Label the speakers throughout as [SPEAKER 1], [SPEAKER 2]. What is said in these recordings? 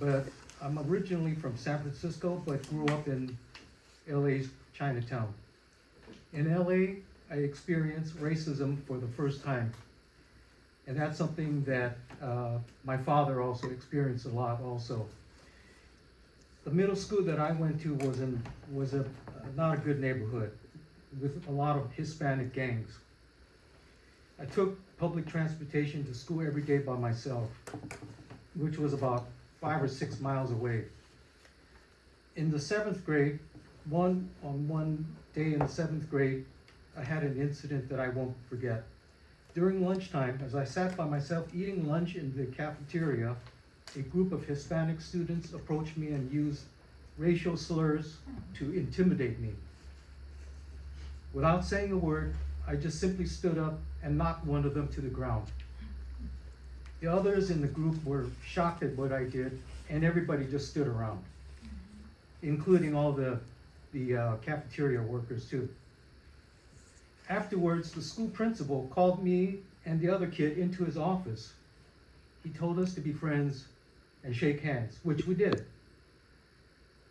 [SPEAKER 1] but I'm originally from San Francisco, but grew up in LA's Chinatown. In LA, I experienced racism for the first time. And that's something that my father also experienced a lot also. The middle school that I went to was not a good neighborhood with a lot of Hispanic gangs. I took public transportation to school every day by myself, which was about 5 or 6 miles away. In the 7th grade, on one day in the 7th grade, I had an incident that I won't forget. During lunchtime, as I sat by myself eating lunch in the cafeteria, a group of Hispanic students approached me and used racial slurs to intimidate me. Without saying a word, I just simply stood up and knocked one of them to the ground. The others in the group were shocked at what I did, and everybody just stood around, including all the cafeteria workers too. Afterwards, the school principal called me and the other kid into his office. He told us to be friends and shake hands, which we did.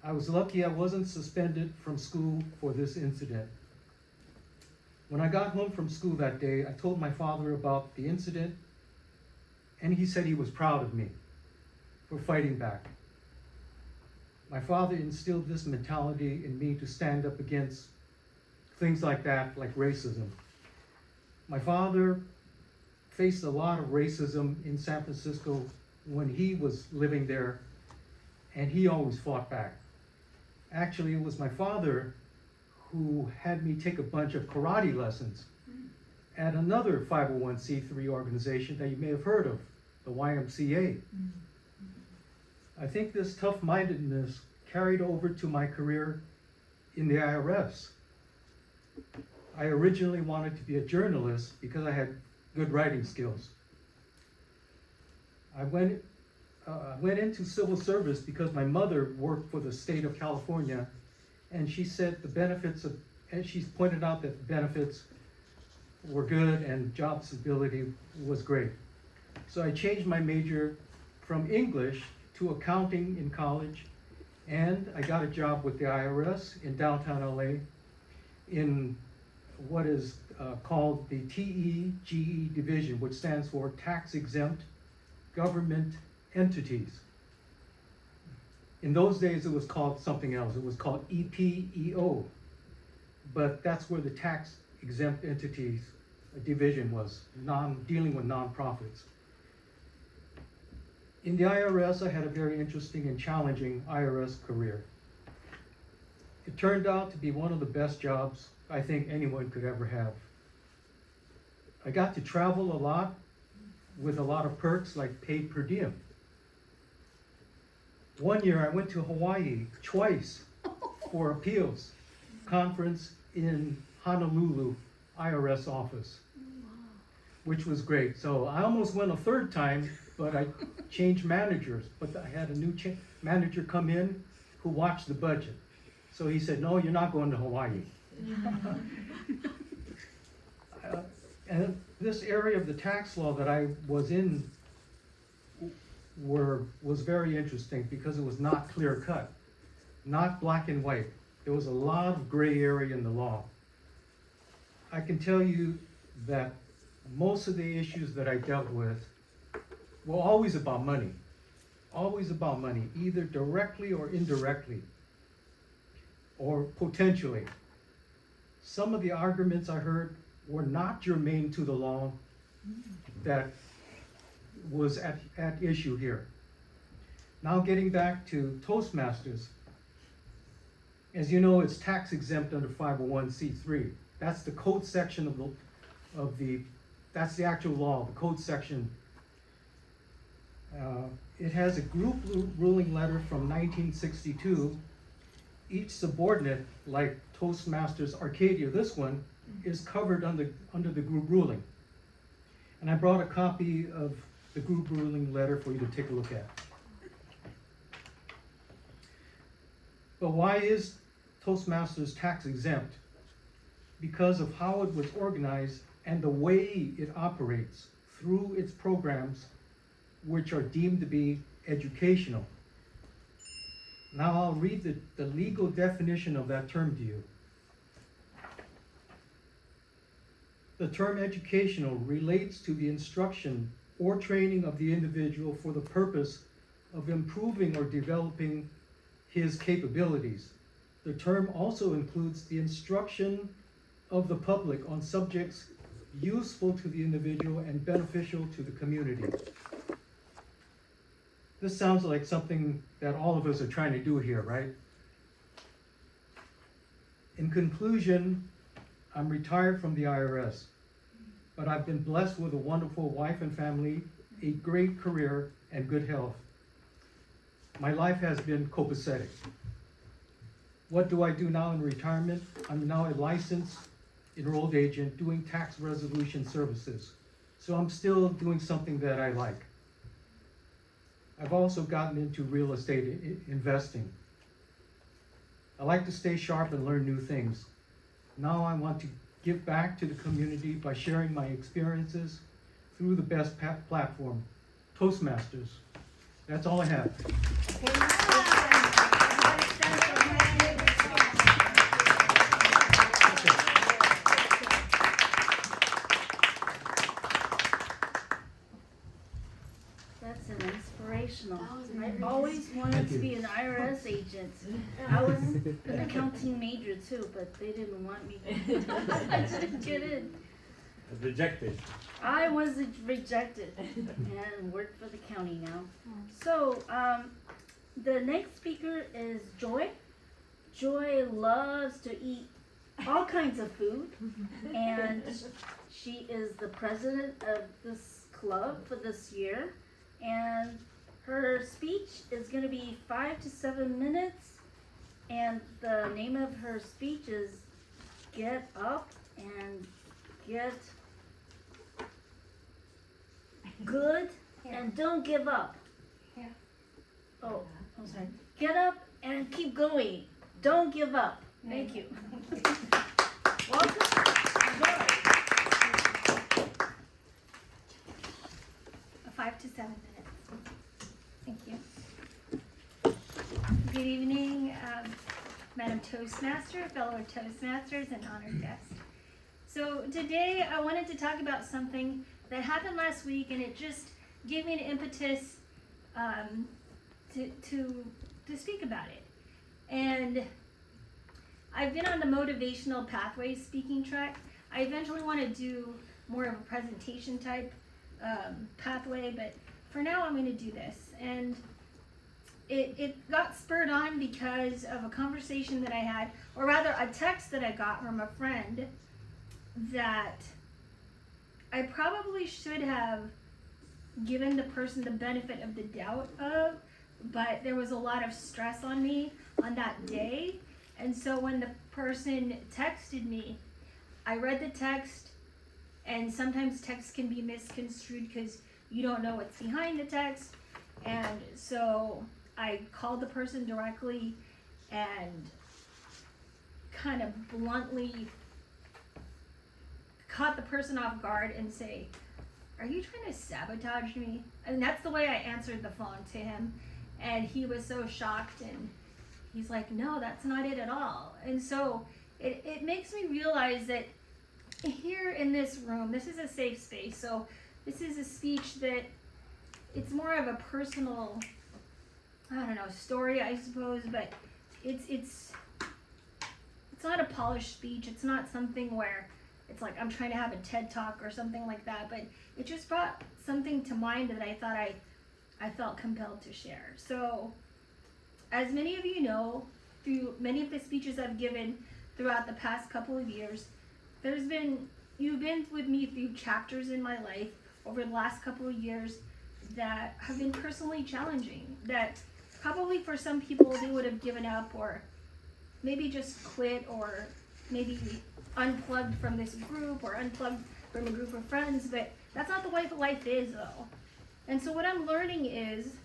[SPEAKER 1] I was lucky I wasn't suspended from school for this incident. When I got home from school that day, I told my father about the incident, and he said he was proud of me for fighting back. My father instilled this mentality in me to stand up against things like that, like racism. My father faced a lot of racism in San Francisco when he was living there, and he always fought back. Actually, it was my father who had me take a bunch of karate lessons at another 501c3 organization that you may have heard of, the YMCA. I think this tough-mindedness carried over to my career in the IRS. I originally wanted to be a journalist because I had good writing skills. I went into civil service because my mother worked for the state of California, and she said and she pointed out that the benefits were good and job stability was great. So I changed my major from English to accounting in college, and I got a job with the IRS in downtown LA in what is called the TEGE division, which stands for Tax Exempt Government Entities. In those days, it was called something else. It was called EPEO, but that's where the tax exempt entities division was, dealing with nonprofits. In the IRS, I had a very interesting and challenging IRS career. It turned out to be one of the best jobs I think anyone could ever have. I got to travel a lot with a lot of perks like paid per diem. One year I went to Hawaii twice for appeals conference in Honolulu IRS office, which was great. So I almost went a third time, but I changed managers. But I had a new manager come in who watched the budget. So he said, no, you're not going to Hawaii. And this area of the tax law that I was in was very interesting because it was not clear cut, not black and white. There was a lot of gray area in the law. I can tell you that most of the issues that I dealt with were always about money, either directly or indirectly, or potentially. Some of the arguments I heard were not germane to the law that was at issue here. Now getting back to Toastmasters, as you know, it's tax exempt under 501c3. That's the code section that's the actual law, the code section. It has a group ruling letter from 1962. Each subordinate, like Toastmasters Arcadia, this one, is covered under the group ruling. And I brought a copy of the group ruling letter for you to take a look at. But why is Toastmasters tax exempt? Because of how it was organized and the way it operates through its programs, which are deemed to be educational. Now I'll read the legal definition of that term to you. The term educational relates to the instruction or training of the individual for the purpose of improving or developing his capabilities. The term also includes the instruction of the public on subjects useful to the individual and beneficial to the community. This sounds like something that all of us are trying to do here, right? In conclusion, I'm retired from the IRS, but I've been blessed with a wonderful wife and family, a great career, and good health. My life has been copacetic. What do I do now in retirement? I'm now a licensed enrolled agent doing tax resolution services. So I'm still doing something that I like. I've also gotten into real estate investing. I like to stay sharp and learn new things. Now I want to give back to the community by sharing my experiences through the best platform, Toastmasters. That's all I have.
[SPEAKER 2] That's an inspirational. I always wanted to be an IRS agent. I was an accounting major too, but they didn't want me. I didn't get in.
[SPEAKER 3] Rejected.
[SPEAKER 2] I was rejected and worked for the county now. So, the next speaker is Joy. Joy loves to eat all kinds of food, and she is the president of this club for this year. And her speech is going to be 5 to 7 minutes, and the name of her speech is Get Up and Get Good and Don't Give Up. Oh, I'm sorry. Get up and keep going. Don't give up. Thank you. Welcome. Joy.
[SPEAKER 4] 5 to 7 minutes. Thank you. Good evening, Madam Toastmaster, fellow Toastmasters, and honored guest. So today I wanted to talk about something that happened last week, and it just gave me an impetus to speak about it. And I've been on the motivational pathway speaking track. I eventually want to do more of a presentation type pathway, but for now I'm going to do this. And it got spurred on because of a conversation that I had, or rather a text that I got from a friend that I probably should have given the person the benefit of the doubt of, but there was a lot of stress on me on that day. And so when the person texted me, I read the text, and sometimes text can be misconstrued because you don't know what's behind the text. And so I called the person directly and kind of bluntly caught the person off guard and say, "Are you trying to sabotage me?" And that's the way I answered the phone to him. And he was so shocked, and he's like, "No, that's not it at all." And so it makes me realize that here in this room, this is a safe space. So this is a speech that it's more of a personal, I don't know, story, I suppose, but it's not a polished speech. It's not something where it's like I'm trying to have a TED Talk or something like that, but it just brought something to mind that I thought I felt compelled to share. So, as many of you know, through many of the speeches I've given throughout the past couple of years, you've been with me through chapters in my life over the last couple of years that have been personally challenging, that probably for some people they would have given up or maybe just quit or maybe unplugged from this group or unplugged from a group of friends, but that's not the way life is though. And so what I'm learning is,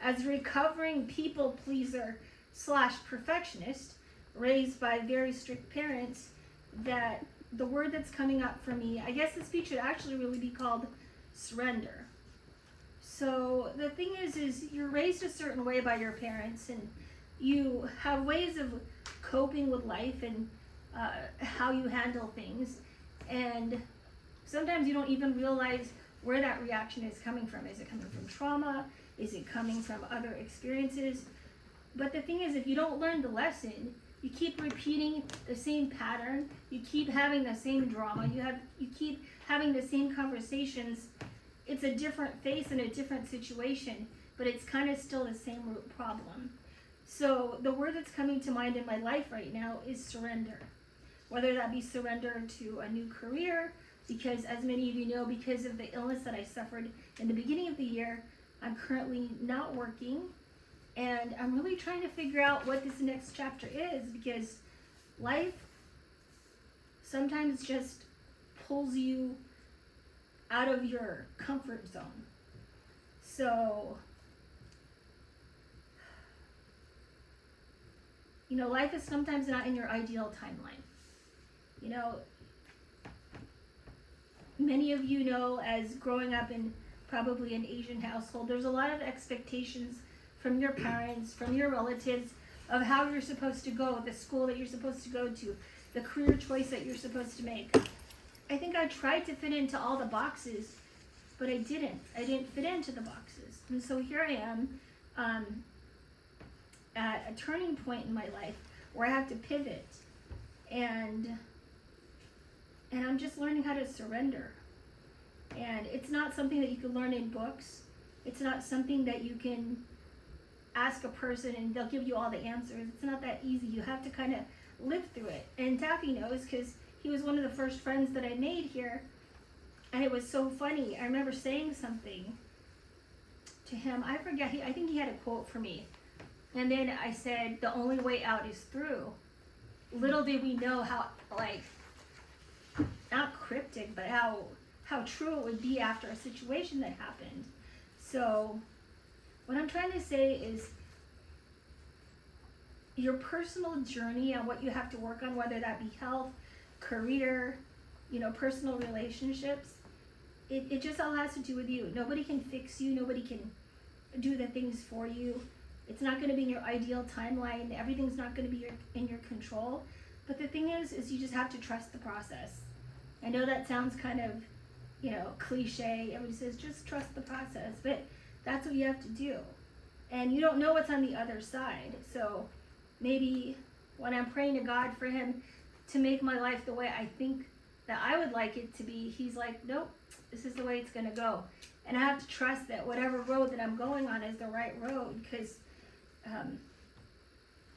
[SPEAKER 4] as a recovering people pleaser / perfectionist, raised by very strict parents, that the word that's coming up for me, I guess the speech should actually really be called surrender. So the thing is you're raised a certain way by your parents, and you have ways of coping with life and how you handle things, and sometimes you don't even realize where that reaction is coming from. Is it coming from trauma? Is it coming from other experiences? But the thing is, if you don't learn the lesson, you keep repeating the same pattern, you keep having the same drama, you keep having the same conversations. It's a different face and a different situation, but it's kind of still the same root problem. So the word that's coming to mind in my life right now is surrender. Whether that be surrender to a new career, because as many of you know, because of the illness that I suffered in the beginning of the year, I'm currently not working, and I'm really trying to figure out what this next chapter is, because life sometimes just pulls you out of your comfort zone. So, you know, life is sometimes not in your ideal timeline. You know, many of you know, as growing up in probably an Asian household, there's a lot of expectations from your parents, from your relatives, of how you're supposed to go, the school that you're supposed to go to, the career choice that you're supposed to make. I think I tried to fit into all the boxes, but I didn't. I didn't fit into the boxes. And so here I am at a turning point in my life where I have to pivot. And I'm just learning how to surrender. And it's not something that you can learn in books. It's not something that you can ask a person and they'll give you all the answers. It's not that easy. You have to kind of live through it. And Taffy knows, because he was one of the first friends that I made here. And it was so funny. I remember saying something to him. I forget. I think he had a quote for me. And then I said, the only way out is through. Little did we know how, like, not cryptic, but how true it would be after a situation that happened. So what I'm trying to say is your personal journey and what you have to work on, whether that be health, career, you know, personal relationships, it just all has to do with you. Nobody can fix you. Nobody can do the things for you. It's not going to be in your ideal timeline. Everything's not going to be in your control. But the thing is you just have to trust the process. I know that sounds kind of, you know, cliche. Everybody says just trust the process, but that's what you have to do. And you don't know what's on the other side. So maybe when I'm praying to God for him to make my life the way I think that I would like it to be, he's like, nope, this is the way it's going to go. And I have to trust that whatever road that I'm going on is the right road, because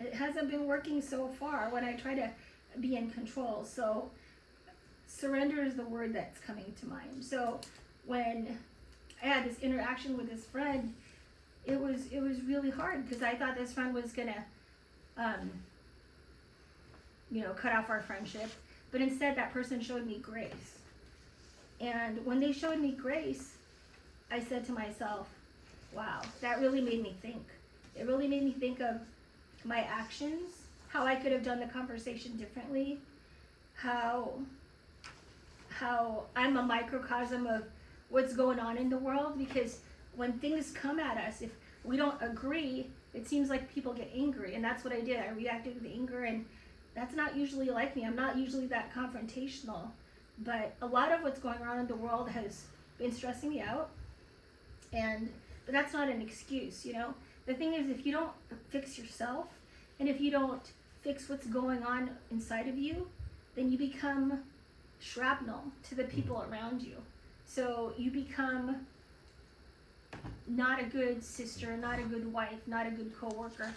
[SPEAKER 4] it hasn't been working so far when I try to be in control. So surrender is the word that's coming to mind. So when I had this interaction with this friend, it was really hard, because I thought this friend was gonna you know, cut off our friendship, but instead that person showed me grace. And when they showed me grace, I said to myself, wow, that really made me think. It really made me think of my actions, how I could have done the conversation differently, how I'm a microcosm of what's going on in the world, because when things come at us, if we don't agree, it seems like people get angry, and that's what I did. I reacted with anger, and that's not usually like me. I'm not usually that confrontational, but a lot of what's going on in the world has been stressing me out, but that's not an excuse, you know? The thing is, if you don't fix yourself, and if you don't fix what's going on inside of you, then you become shrapnel to the people around you. So you become not a good sister, not a good wife, not a good co-worker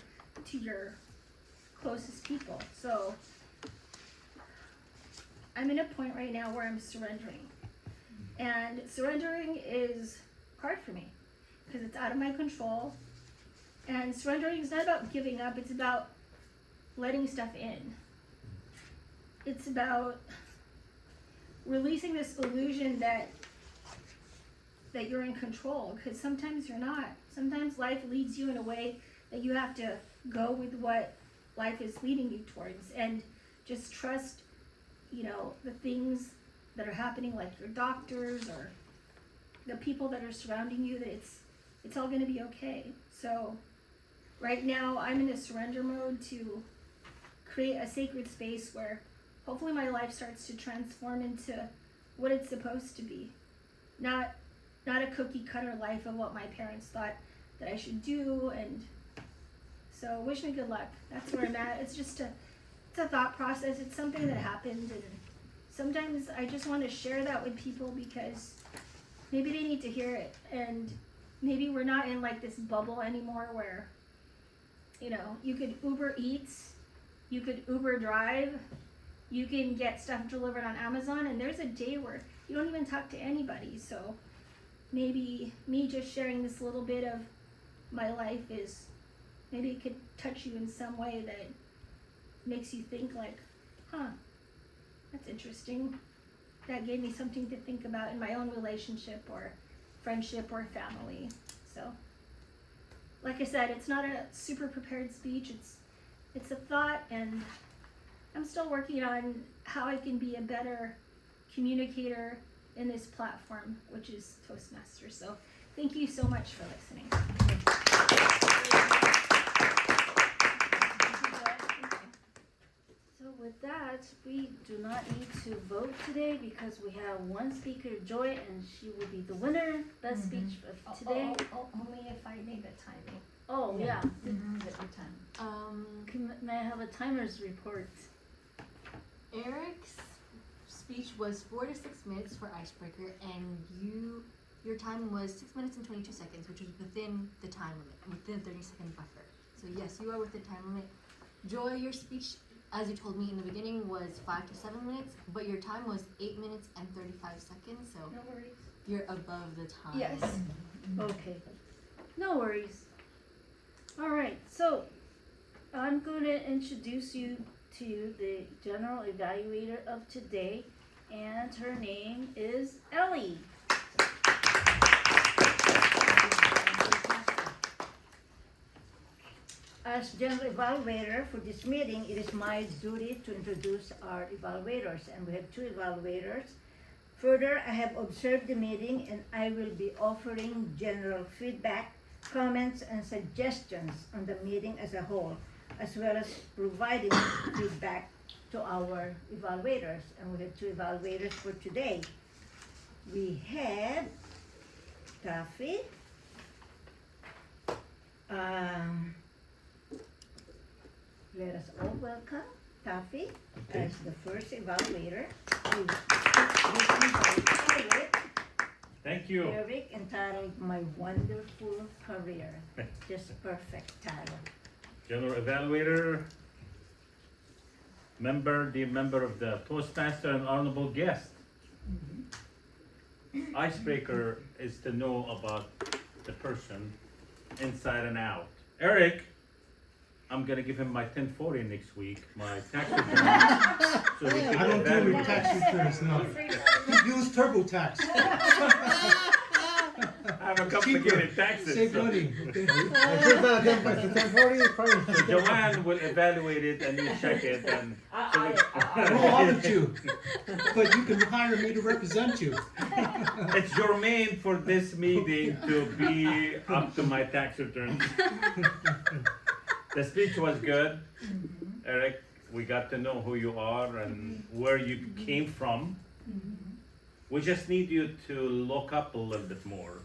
[SPEAKER 4] to your closest people. So I'm in a point right now where I'm surrendering. And surrendering is hard for me because it's out of my control. And surrendering is not about giving up, it's about letting stuff in. It's about releasing this illusion that you're in control, because sometimes you're not. Sometimes life leads you in a way that you have to go with what life is leading you towards, and just trust, you know, the things that are happening, like your doctors or the people that are surrounding you, that it's all gonna be okay. So right now I'm in a surrender mode to create a sacred space where hopefully my life starts to transform into what it's supposed to be. Not a cookie cutter life of what my parents thought that I should do, and so wish me good luck. That's where I'm at. It's just it's a thought process. It's something that happened, and sometimes I just want to share that with people because maybe they need to hear it, and maybe we're not in like this bubble anymore where, you know, you could Uber Eats, you could Uber Drive, you can get stuff delivered on Amazon, and there's a day where you don't even talk to anybody. So maybe me just sharing this little bit of my life is, maybe it could touch you in some way that makes you think like, huh, that's interesting. That gave me something to think about in my own relationship or friendship or family. So, like I said, it's not a super prepared speech. It's a thought, and I'm still working on how I can be a better communicator in this platform, which is Toastmaster. So, thank you so much for listening.
[SPEAKER 2] So with that, we do not need to vote today because we have one speaker, Joy, and she will be the winner. Best speech of today.
[SPEAKER 4] Only if I made the timing.
[SPEAKER 2] Oh, yeah. May I have a timer's report?
[SPEAKER 3] Eric's speech was 4 to 6 minutes for icebreaker, and your time was 6 minutes and 22 seconds, which was within the time limit, within 30-second buffer. So yes, you are within time limit. Joy, your speech, as you told me in the beginning, was 5 to 7 minutes, but your time was 8 minutes and 35 seconds, so
[SPEAKER 4] No worries.
[SPEAKER 3] you're above the time.
[SPEAKER 4] Yes.
[SPEAKER 2] Okay. No worries. All right, so I'm going to introduce you to the general evaluator of today, and her name is Ellie.
[SPEAKER 5] As general evaluator for this meeting, it is my duty to introduce our evaluators, and we have 2 evaluators. Further, I have observed the meeting, and I will be offering general feedback, comments, and suggestions on the meeting as a whole, as well as providing feedback to our evaluators. And we have 2 evaluators for today. We have Taffy, let us all welcome Taffy as the first evaluator.
[SPEAKER 6] Thank you.
[SPEAKER 5] Eric, entitled My Wonderful Career. Just perfect title.
[SPEAKER 6] General Evaluator, dear member of the Toastmaster and honorable guest. Icebreaker is to know about the person inside and out. Eric, I'm gonna give him my 1040 next week, my tax return. So we can
[SPEAKER 1] I don't do
[SPEAKER 6] evaluate.
[SPEAKER 1] tax returns, no. Use TurboTax.
[SPEAKER 6] I have a complicated taxes.
[SPEAKER 1] Save
[SPEAKER 6] so-
[SPEAKER 1] money. Okay.
[SPEAKER 6] So Joanne will evaluate it and you check it and.
[SPEAKER 1] We'll audit you, but you can hire me to represent you.
[SPEAKER 6] It's germane for this meeting to be up to my tax return. The speech was good, Eric. We got to know who you are and where you came from. We just need you to look up a little bit more.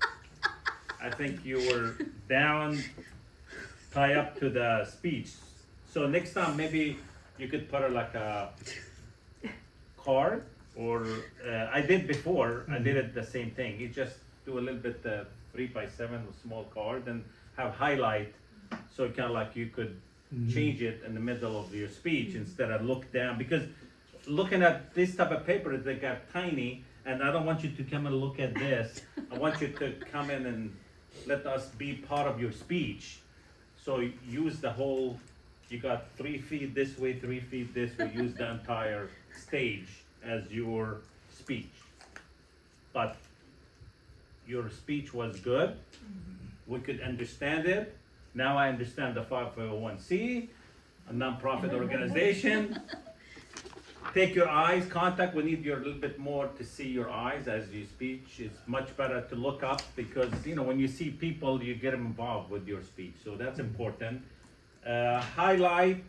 [SPEAKER 6] I think you were down, tie up to the speech. So next time maybe you could put like a card, or I did before. I did it the same thing. You just do a little bit 3x7 with small card and have highlight, so kind of like you could change it in the middle of your speech instead of look down, because looking at this type of paper, they got tiny, and I don't want you to come and look at this. I want you to come in and let us be part of your speech. So use the whole, you got 3 feet this way, 3 feet this way, use the entire stage as your speech. But your speech was good. We could understand it. Now I understand the 501c, a nonprofit organization. take your eyes contact. We need you a little bit more to see your eyes as you speak. It's much better to look up because when you see people, you get them involved with your speech. So that's important. Highlight.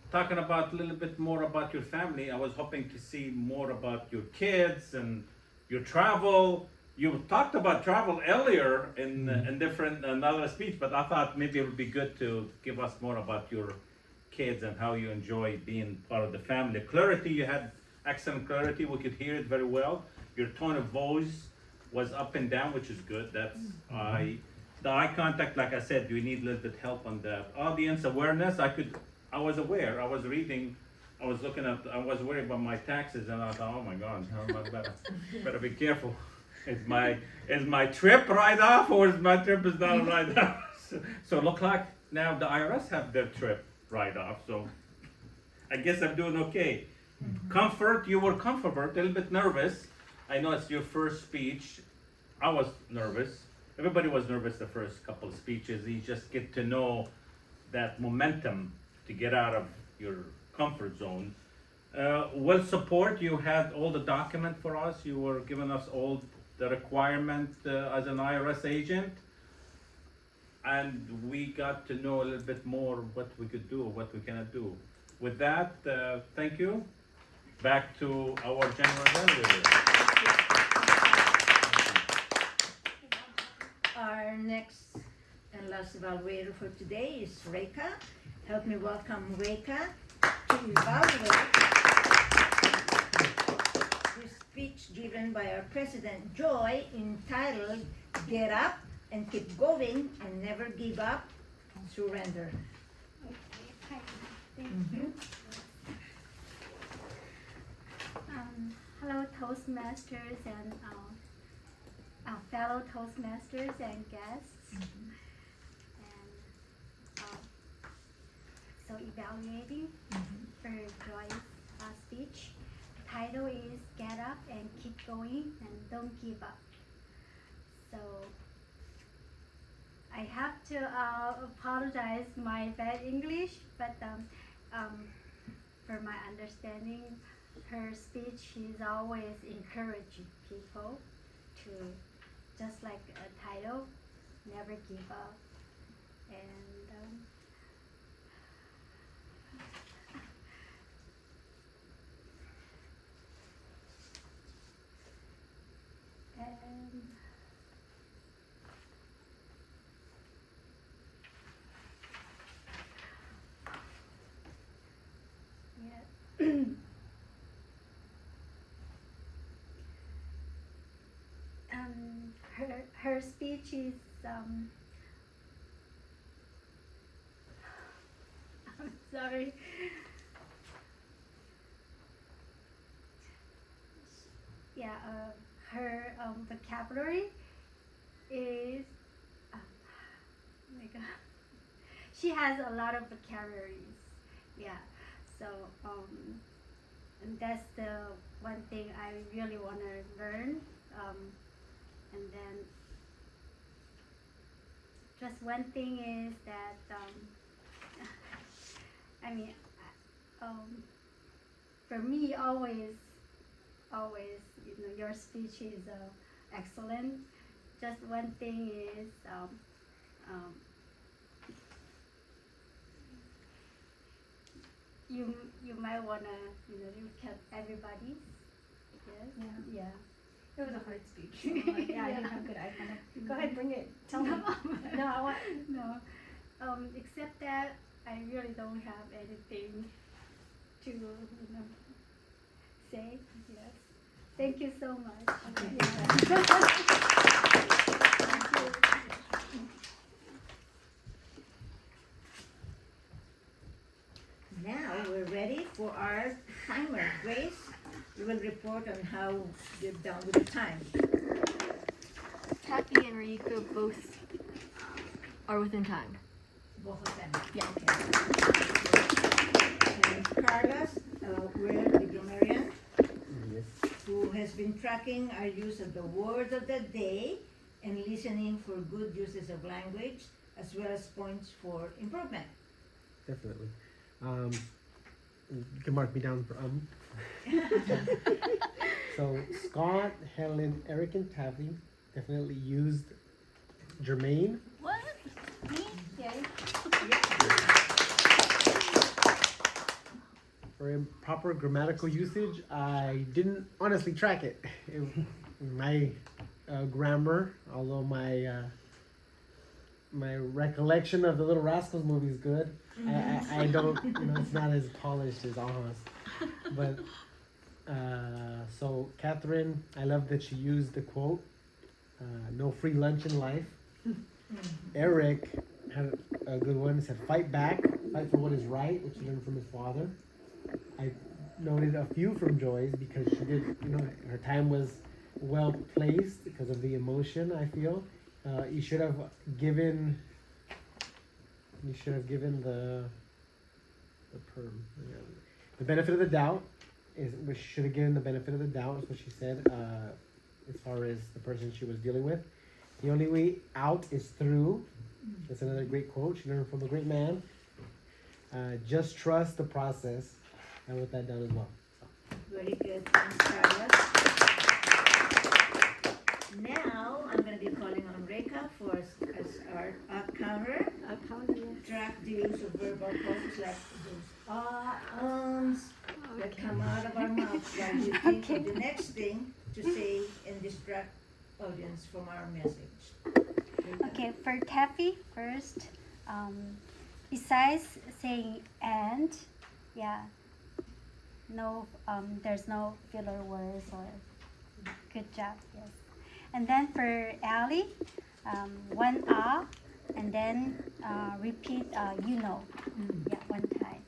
[SPEAKER 6] Talking about a little bit more about your family. I was hoping to see more about your kids and your travel. You talked about travel earlier in different another speech, but I thought maybe it would be good to give us more about your kids and how you enjoy being part of the family. Clarity, you had excellent clarity. We could hear it very well. Your tone of voice was up and down, which is good. That's the eye contact. Like I said, you need a little bit help on that. Audience awareness. I was aware. I was reading. I was looking at. I was worried about my taxes, and I thought, oh my God, better be careful. Is my trip write off or is my trip is not a write off? So look like now the IRS have their trip write off. So I guess I'm doing okay. Comfort, you were comfortable, a little bit nervous. I know it's your first speech. I was nervous. Everybody was nervous the first couple of speeches. You just get to know that momentum to get out of your comfort zone. Well, support, you had all the document for us. You were giving us all the requirement as an IRS agent. And we got to know a little bit more what we could do, what we cannot do. With that, thank you. Back to our general evaluator.
[SPEAKER 5] Our next and last evaluator for today is Reka. Help me welcome Reka to evaluate the speech given by our President Joy entitled Get Up and Keep Going and Never Give Up, Surrender.
[SPEAKER 7] Okay, hi, thank you. Hello, Toastmasters and fellow Toastmasters and guests. And so evaluating for Joy's speech. The title is Get Up and Keep Going and Don't Give Up. So I have to apologize my bad English, but for my understanding, her speech, she's always encouraging people to, just like a title, never give up. And yeah. Her speech is I'm sorry. Yeah, her vocabulary is oh my God. She has a lot of vocabularies. Yeah, so and that's the one thing I really want to learn. And then just one thing is that I mean for me always your speech is excellent. Just one thing is you might wanna you kept everybody's. Yes. Yeah.
[SPEAKER 4] It was a hard speech. Yeah, I didn't have good eye contact. Go ahead, bring it. Tell me. No, I want.
[SPEAKER 7] No. Except that I really don't have anything to say. Yes. Thank you so much.
[SPEAKER 4] Okay.
[SPEAKER 5] Now we're ready for our timer. Grace, we will report on how you're done with the time.
[SPEAKER 3] Kathy and Rika both are within time.
[SPEAKER 5] Both of them.
[SPEAKER 3] Yeah.
[SPEAKER 5] Okay. And Carlos, we're Marian, who has been tracking our use of the word of the day and listening for good uses of language, as well as points for improvement.
[SPEAKER 8] Definitely. You can mark me down for So Scott, Helen, Eric, and Taffy definitely used Jermaine.
[SPEAKER 2] What? Me? Yeah.
[SPEAKER 8] For improper grammatical usage, I didn't honestly track it. My grammar, although my recollection of the Little Rascals movie is good, I don't, it's not as polished as Aha's. But, so Catherine, I love that she used the quote, no free lunch in life. Eric had a good one, said fight back, fight for what is right, which he learned from his father. I noted a few from Joy's because she did, her time was well placed because of the emotion, I feel. You should have given the benefit of the doubt. We should have given the benefit of the doubt, is what she said, as far as the person she was dealing with. The only way out is through. That's another great quote she learned from a great man. Just trust the process. I wrote that down as well.
[SPEAKER 5] Very good, thanks, Carlos. Now, I'm gonna be calling on Reka as our counter. Track the use of verbal pauses like those that come out of our mouths while you think of the next thing to say and distract audience from our message.
[SPEAKER 7] Okay, for Taffy first, besides saying and, yeah, no, there's no filler words or good job, yes. And then for Ali, one and then repeat yeah, one time.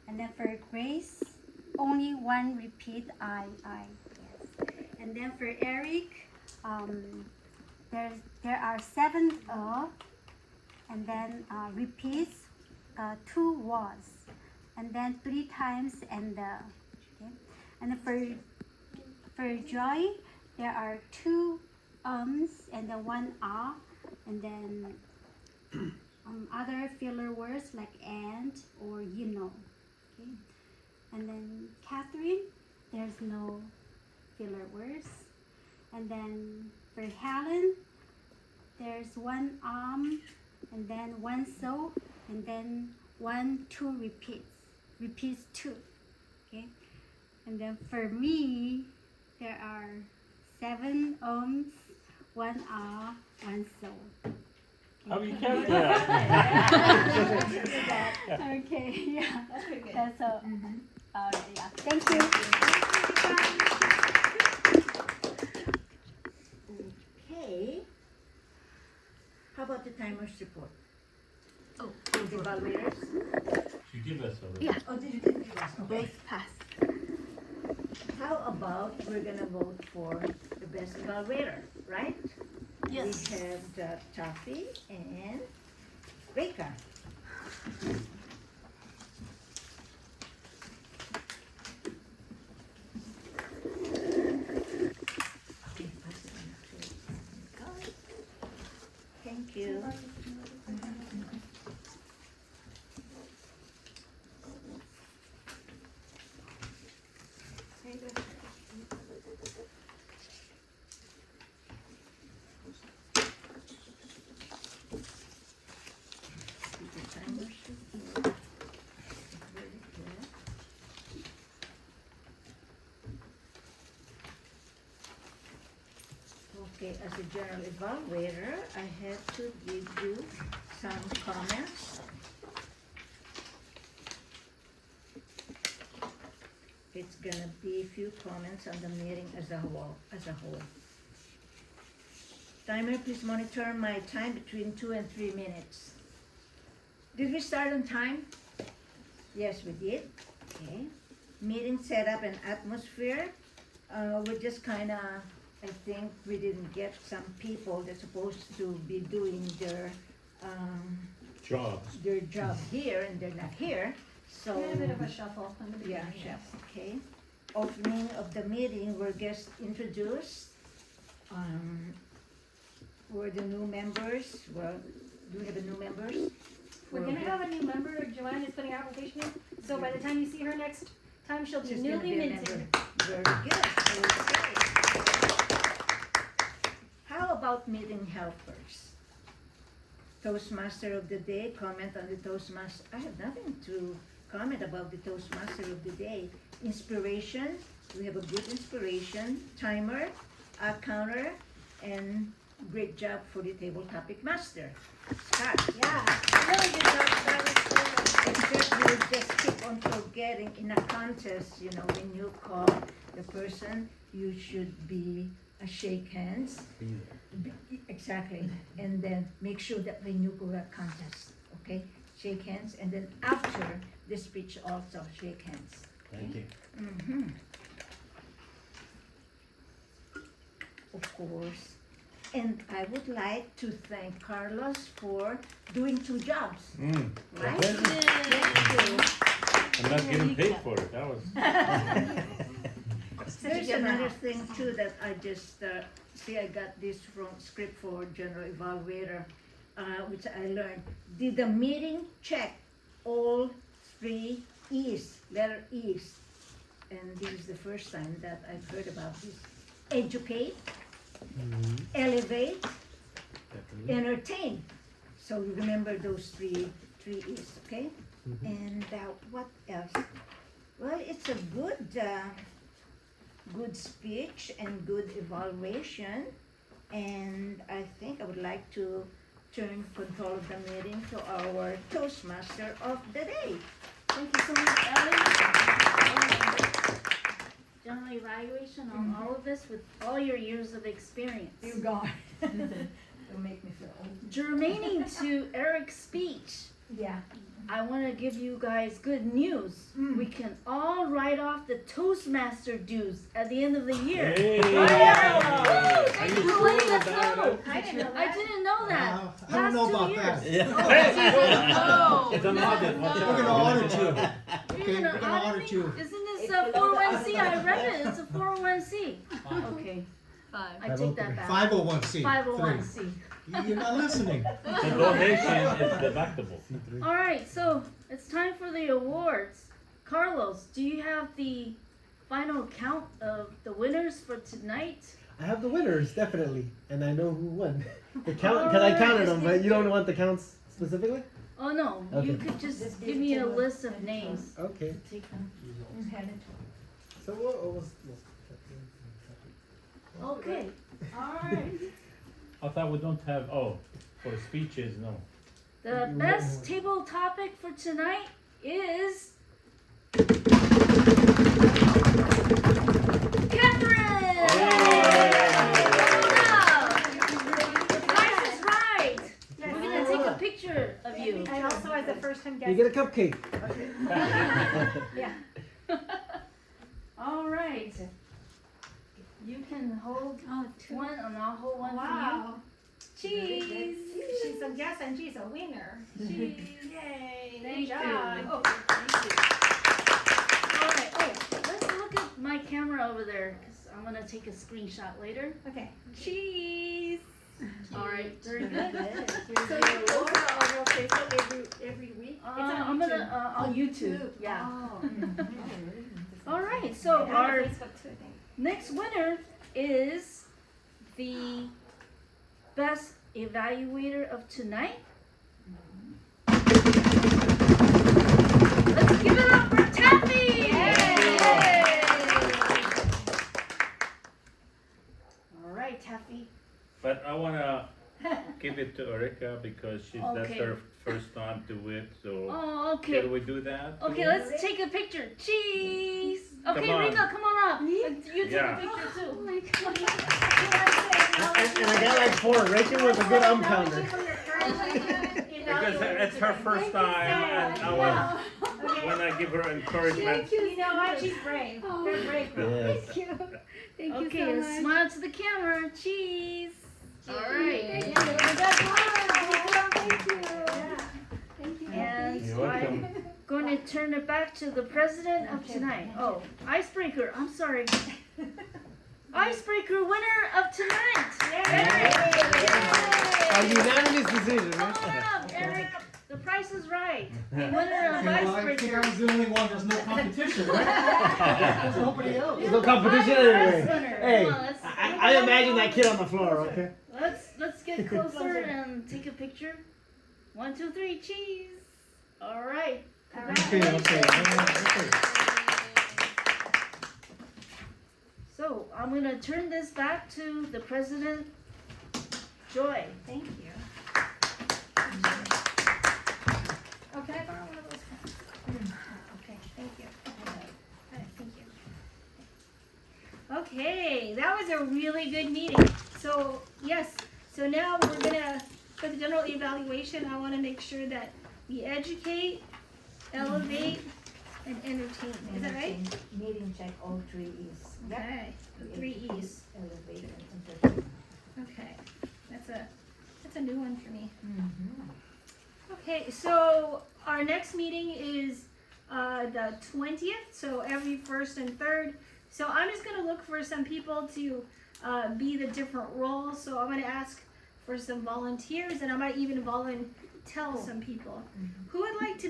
[SPEAKER 7] And then for Grace, only one repeat I, yes. And then for Eric, there are 7 and then repeats 2 was, and then 3 times and okay. And then for Joy, there are 2 and then 1 and then other filler words like and or okay. And then Catherine, there's no filler words. And then for Helen, there's 1 and then 1 so, and then 1 2 repeats 2, okay. And then for me, there are 7 1 1 so.
[SPEAKER 6] How you count that?
[SPEAKER 7] Okay, yeah.
[SPEAKER 4] That's pretty good.
[SPEAKER 7] That's all. Yeah. Thank you.
[SPEAKER 5] Okay. How about the timers report? Oh, the evaluators?
[SPEAKER 6] You give us already.
[SPEAKER 3] Yeah.
[SPEAKER 5] Oh, did you give us? Okay.
[SPEAKER 3] Both pass.
[SPEAKER 5] How about we're gonna vote for the best evaluator, right?
[SPEAKER 2] Yes.
[SPEAKER 5] We have Taffy and Reka. Thank you. Okay, as a general evaluator, I have to give you some comments. It's gonna be a few comments on the meeting as a whole. Timer, please monitor my time between 2 and 3 minutes. Did we start on time? Yes, we did. Okay. Meeting setup and atmosphere. We just kinda, I think we didn't get some people that's supposed to be doing their job here and they're not here. So
[SPEAKER 4] We had a bit of a shuffle in the
[SPEAKER 5] yeah,
[SPEAKER 4] beginning.
[SPEAKER 5] chef, okay. Opening of the meeting, we're guests introduced. Were the new members, well, do we have a new members?
[SPEAKER 4] We're gonna have a new member, Joanne is putting her application in. So by the time you see her next time, she'll be
[SPEAKER 5] She's gonna
[SPEAKER 4] newly
[SPEAKER 5] be a
[SPEAKER 4] minted.
[SPEAKER 5] member. Very good. Okay. How about meeting helpers? Toastmaster of the day, comment on the Toastmaster. I have nothing to comment about the Toastmaster of the day. Inspiration, we have a good inspiration, timer, a counter, and great job for the table topic master. Scott,
[SPEAKER 4] Yeah.
[SPEAKER 5] really good job, Scott. Except you just keep on forgetting in a contest, you know, when you call the person, you should be a shake hands. Exactly, and then make sure that when you go to contest, okay, shake hands, and then after the speech also shake hands.
[SPEAKER 8] Thank you.
[SPEAKER 5] Mm-hmm. Of course, and I would like to thank Carlos for doing 2 jobs, right? Thank you.
[SPEAKER 6] I'm not getting paid for it, that was.
[SPEAKER 5] There's another thing too that I just, see, I got this from script for general evaluator, which I learned. Did the meeting check all 3 E's, letter E's? And this is the first time that I've heard about this. Educate, elevate, entertain. So remember those three E's, okay? And what else? Well, it's a good speech and good evaluation, and I think I would like to turn control of the meeting to our Toastmaster of the day.
[SPEAKER 2] Thank you so much, Ellie. General evaluation on all of this with all your years of experience.
[SPEAKER 5] You got it. Don't make me feel old.
[SPEAKER 2] Germaining to Eric's speech,
[SPEAKER 5] Yeah.
[SPEAKER 2] I want to give you guys good news. We can all write off the Toastmaster dues at the end of the year.
[SPEAKER 6] Hey.
[SPEAKER 2] Thank
[SPEAKER 6] Are you
[SPEAKER 2] you for
[SPEAKER 6] sure
[SPEAKER 2] letting us
[SPEAKER 6] about
[SPEAKER 2] know.
[SPEAKER 6] that?
[SPEAKER 4] I didn't know
[SPEAKER 2] I
[SPEAKER 4] that.
[SPEAKER 2] didn't know that.
[SPEAKER 8] I don't know
[SPEAKER 2] Last 2
[SPEAKER 8] about
[SPEAKER 2] years.
[SPEAKER 8] that.
[SPEAKER 6] It's an audit. Watch
[SPEAKER 8] We're
[SPEAKER 6] out.
[SPEAKER 8] gonna audit you.
[SPEAKER 2] You're
[SPEAKER 8] Okay, we're gonna audit
[SPEAKER 2] me?
[SPEAKER 8] you.
[SPEAKER 2] Isn't this a 401c? I read it. It's a 401c. Okay,
[SPEAKER 3] 5.
[SPEAKER 2] I take that back.
[SPEAKER 1] 501c.
[SPEAKER 2] 501c.
[SPEAKER 1] You're not listening.
[SPEAKER 6] The donation is deductible.
[SPEAKER 2] All right, so it's time for the awards. Carlos, do you have the final count of the winners for tonight?
[SPEAKER 8] I have the winners, definitely, and I know who won. The count, because I counted them, but you don't want the counts specifically?
[SPEAKER 2] Oh no, you
[SPEAKER 8] Okay.
[SPEAKER 2] could just give me a list of names.
[SPEAKER 8] Okay. So we'll
[SPEAKER 2] Okay, all right.
[SPEAKER 6] I thought we don't have, for speeches, no.
[SPEAKER 2] The best table topic for tonight is Catherine! The price is right. We're gonna take a picture of you.
[SPEAKER 4] And also as a first time
[SPEAKER 8] You
[SPEAKER 4] guest.
[SPEAKER 8] get a cupcake.
[SPEAKER 4] Yeah.
[SPEAKER 2] All right. You can hold one and I'll hold one
[SPEAKER 4] Wow. Cheese. She's a guest and she's a winner. Cheese. Yay.
[SPEAKER 2] Thank
[SPEAKER 4] Good job.
[SPEAKER 2] you.
[SPEAKER 4] Oh,
[SPEAKER 2] for you. All right, let's look at my camera over there because I'm gonna take a screenshot later.
[SPEAKER 4] okay. Cheese.
[SPEAKER 2] All right, very good.
[SPEAKER 5] So you post it on your Facebook every week?
[SPEAKER 2] I'm gonna, on YouTube, yeah.
[SPEAKER 5] Oh.
[SPEAKER 2] All right, so
[SPEAKER 4] And on
[SPEAKER 2] our
[SPEAKER 4] Facebook too, I think.
[SPEAKER 2] next winner is the best evaluator of tonight. Let's give it up for Taffy! All right, Taffy.
[SPEAKER 6] But I wanna give it to Erica because that's
[SPEAKER 2] Okay.
[SPEAKER 6] her first time to it, so
[SPEAKER 2] Oh, okay.
[SPEAKER 6] can we do that?
[SPEAKER 2] Okay, let's take a picture. Cheese! Okay,
[SPEAKER 6] Come on.
[SPEAKER 2] Rika, come on up. You take
[SPEAKER 6] Yeah.
[SPEAKER 2] a picture too.
[SPEAKER 8] And I got like 4. Rachel was a good counter.
[SPEAKER 6] Because it's her first time and I want, when I give her encouragement.
[SPEAKER 4] You know what? She's brave. They're brave.
[SPEAKER 8] Yes.
[SPEAKER 7] Thank you. Thank you
[SPEAKER 2] Okay,
[SPEAKER 7] so
[SPEAKER 2] and
[SPEAKER 7] much.
[SPEAKER 2] smile to the camera. Cheese! All right.
[SPEAKER 7] Thank you. Thank you.
[SPEAKER 2] And
[SPEAKER 6] You're welcome.
[SPEAKER 2] I'm going to turn it back to the president of tonight. Oh, icebreaker. I'm sorry. Icebreaker winner of tonight.
[SPEAKER 8] A unanimous decision,
[SPEAKER 2] Come
[SPEAKER 8] right?
[SPEAKER 2] on up, Eric. The price is right. right. Winner of
[SPEAKER 1] Okay, well, I think I
[SPEAKER 2] icebreaker.
[SPEAKER 1] was the only one, there's no competition, right? There's nobody else.
[SPEAKER 8] There's no competition
[SPEAKER 2] I'm the last
[SPEAKER 8] anyway.
[SPEAKER 2] winner.
[SPEAKER 8] Hey,
[SPEAKER 2] Come on, let's-
[SPEAKER 8] I imagine that kid on the floor, okay?
[SPEAKER 2] Let's get closer and take a picture. 1, 2, 3, cheese. All right.
[SPEAKER 1] Okay, okay.
[SPEAKER 2] So I'm gonna turn this back to the president, Joy.
[SPEAKER 4] Thank you. Oh, can I borrow one of those pens? Okay, thank you. Alright, thank you. Okay, that was a really good meeting. So, yes, so now we're gonna, for the general evaluation, I wanna make sure that we educate, elevate, and entertain. Is that right?
[SPEAKER 5] Meeting check all 3 E's. Yep.
[SPEAKER 4] Okay, the 3 E's.
[SPEAKER 5] Elevate and entertain.
[SPEAKER 4] Okay, that's a new one for me.
[SPEAKER 5] Mm-hmm.
[SPEAKER 4] Okay, so our next meeting is the 20th, so every first and third. So I'm just gonna look for some people to be the different roles. So I'm gonna ask for some volunteers, and I might even volunteer some people who would like to be